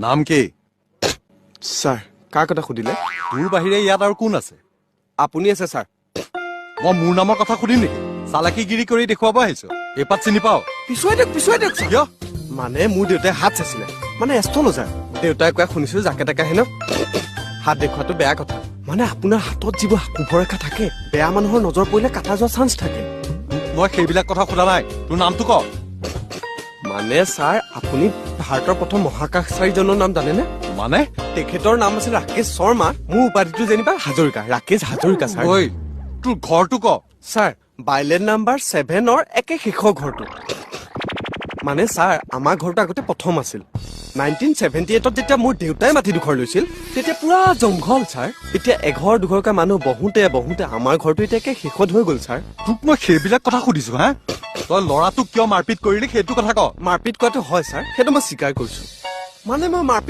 নাম কি? ছাৰ কাৰ কথা সুধিলে? তোৰ বাহিৰে ইয়াত আৰু কোন আছে? আপুনি আছে ছাৰ। মই মোৰ নামৰ কথা সুধিম নেকি? চালাকিগিৰি কৰি দেখুৱাব আহিছো। এইপাত চিনি পাও? পিছুৱাই দিয়ক ছাৰ। কিয়? মানে মোৰ দেউতাই হাত চাইছিলে, মানে এষ্ট্ৰলজাৰ। দেউতাই কোৱা শুনিছো জাকে তাকে হেনো হাত দেখুৱাটো বেয়া কথা। মানে আপোনাৰ হাতত যিবোৰ শুভৰেখা থাকে, বেয়া মানুহৰ নজৰ পৰিলে কাটা যোৱা চান্স থাকে। মই সেইবিলাক কথা সোধা নাই, তোৰ নামটো ক। মানে ছাৰ আপুনি ভাৰতৰ প্ৰথম মহাকাশচাৰীজনৰ নাম জানেনে? মানে তেখেতৰ নাম আছিল ৰাকেশ শৰ্মা। মোৰ উপাধিটো যেনিবা হাজৰিকা, ৰাকেশ হাজৰিকা ছাৰ। ঐ তোৰ ঘৰটো ক। ছাৰ বাইলেন নাম্বাৰ 7ৰ একে শেষৰ ঘৰটো। মানে ছাৰ আমাৰ ঘৰটো আগতে প্ৰথম আছিল। 1978ত যেতিয়া মোৰ দেউতাই মাটিডোখৰ লৈছিল তেতিয়া পুৰা জংঘল ছাৰ। এতিয়া এঘৰ দুঘৰকৈ মানুহ বহোতে আমাৰ ঘৰটো এতিয়া একে শেষত হৈ গ'ল ছাৰ। তোক মই সেইবিলাক কথা সুধিছো হা? তই ল'ৰাটোক কিয় মাৰপিট কৰিলি সেইটো কথা ক। মাৰপিট কৰাটো হয় ছাৰ, সেইটো মই স্বীকাৰ কৰিছো। মানে মই মাৰপিট